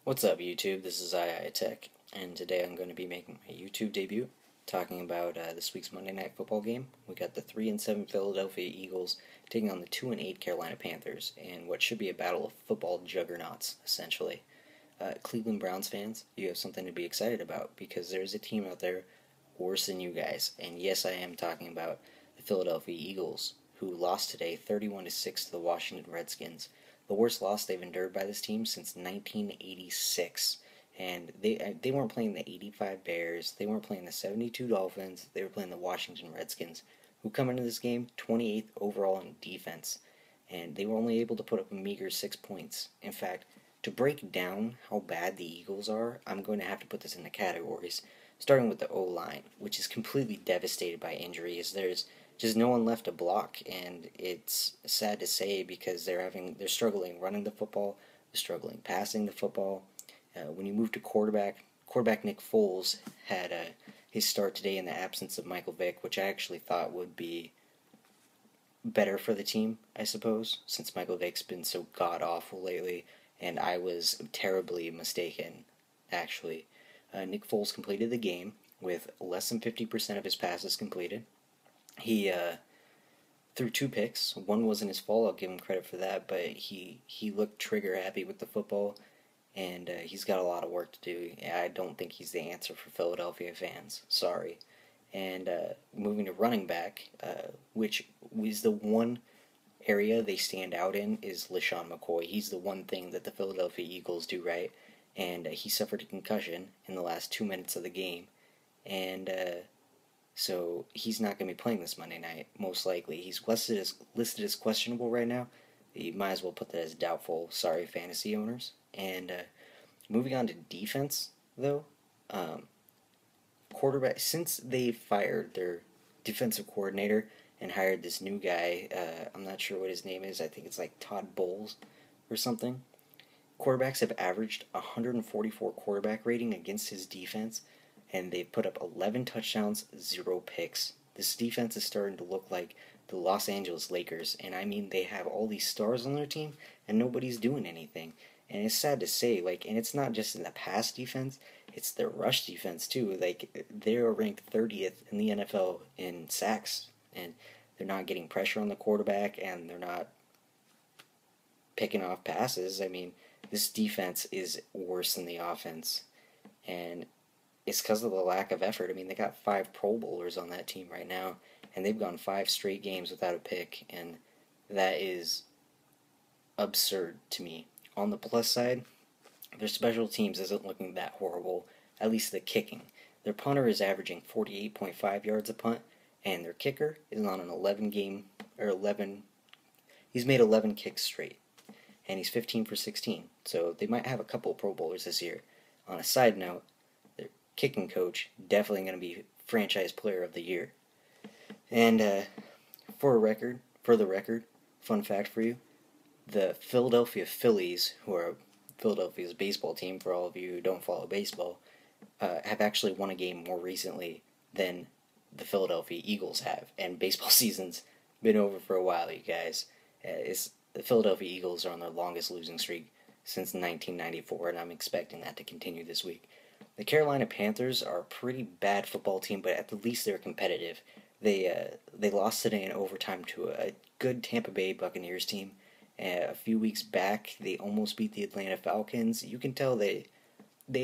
What's up, YouTube? This is Tech, and today I'm going to be making my YouTube debut, talking about this week's Monday Night Football game. We got the 3-7 Philadelphia Eagles taking on the 2-8 Carolina Panthers, in what should be a battle of football juggernauts, essentially. Cleveland Browns fans, you have something to be excited about because there's a team out there worse than you guys, and yes, I am talking about the Philadelphia Eagles, who lost today 31-6 to the Washington Redskins, the worst loss they've endured by this team since 1986. And they weren't playing the 85 Bears, they weren't playing the 72 Dolphins, they were playing the Washington Redskins, who come into this game 28th overall in defense, and they were only able to put up a meager 6 points. In fact, to break down how bad the Eagles are, I'm going to have to put this into categories, starting with the O-line, which is completely devastated by injuries. There's just no one left to block, and it's sad to say because they're struggling running the football, they're struggling passing the football. When you move to quarterback Nick Foles had his start today in the absence of Michael Vick, which I actually thought would be better for the team, I suppose, since Michael Vick's been so god awful lately, and I was terribly mistaken, actually. Nick Foles completed the game with less than 50% of his passes completed. He threw 2 picks. One wasn't his fault, I'll give him credit for that, but he looked trigger happy with the football, and he's got a lot of work to do. I don't think he's the answer for Philadelphia fans. Sorry. And moving to running back, which was the one area they stand out in, is LaShawn McCoy. He's the one thing that the Philadelphia Eagles do right, and he suffered a concussion in the last 2 minutes of the game, and so he's not going to be playing this Monday night, most likely. He's listed as questionable right now. You might as well put that as doubtful. Sorry, fantasy owners. And moving on to defense, though, quarterback, since they fired their defensive coordinator and hired this new guy, I'm not sure what his name is. I think it's like Todd Bowles or something. Quarterbacks have averaged 144 quarterback rating against his defense, and they've put up 11 touchdowns, 0 picks. This defense is starting to look like the Los Angeles Lakers, and I mean, they have all these stars on their team, and nobody's doing anything. And it's sad to say, and it's not just in the pass defense, it's their rush defense too. They're ranked 30th in the NFL in sacks, and they're not getting pressure on the quarterback, and they're not picking off passes. I mean, this defense is worse than the offense, and it's because of the lack of effort. I mean, they got 5 Pro Bowlers on that team right now, and they've gone 5 straight games without a pick, and that is absurd to me. On the plus side, their special teams isn't looking that horrible, at least the kicking. Their punter is averaging 48.5 yards a punt, and their kicker is on an 11, he's made 11 kicks straight, and he's 15 for 16, so they might have a couple Pro Bowlers this year. On a side note, their kicking coach definitely going to be franchise player of the year. And for the record, fun fact for you, the Philadelphia Phillies, who are Philadelphia's baseball team for all of you who don't follow baseball, have actually won a game more recently than the Philadelphia Eagles have, and baseball season's been over for a while, you guys. The Philadelphia Eagles are on their longest losing streak since 1994, and I'm expecting that to continue this week. The Carolina Panthers are a pretty bad football team, but at the least they're competitive. They lost today in overtime to a good Tampa Bay Buccaneers team. A few weeks back, they almost beat the Atlanta Falcons. You can tell they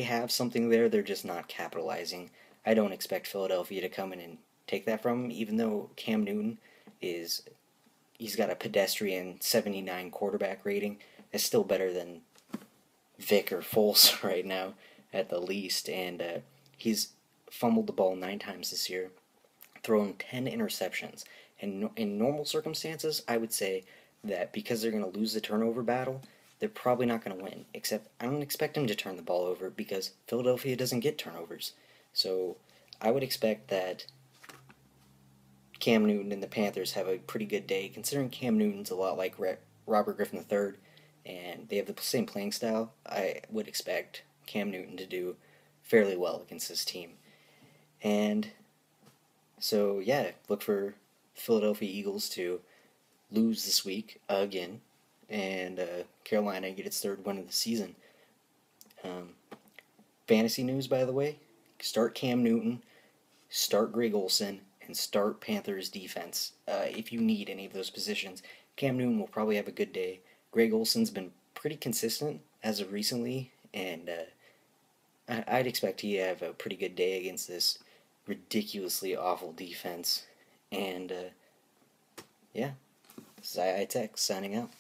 have something there, they're just not capitalizing. I don't expect Philadelphia to come in and take that from them, even though Cam Newton he's got a pedestrian 79 quarterback rating. That's still better than Vic or Foles right now, at the least. And he's fumbled the ball 9 times this year, thrown 10 interceptions. And in normal circumstances, I would say that because they're going to lose the turnover battle, they're probably not going to win. Except I don't expect him to turn the ball over because Philadelphia doesn't get turnovers. So I would expect that Cam Newton and the Panthers have a pretty good day, considering Cam Newton's a lot like Robert Griffin III, and they have the same playing style. I would expect Cam Newton to do fairly well against this team. And so, yeah, look for Philadelphia Eagles to lose this week again, and Carolina get its 3rd win of the season. Fantasy news, by the way, start Cam Newton, start Greg Olsen, and start Panthers defense. If you need any of those positions, Cam Newton will probably have a good day. Greg Olsen's been pretty consistent as of recently, and I'd expect he to have a pretty good day against this ridiculously awful defense. And yeah, this is II Tech signing out.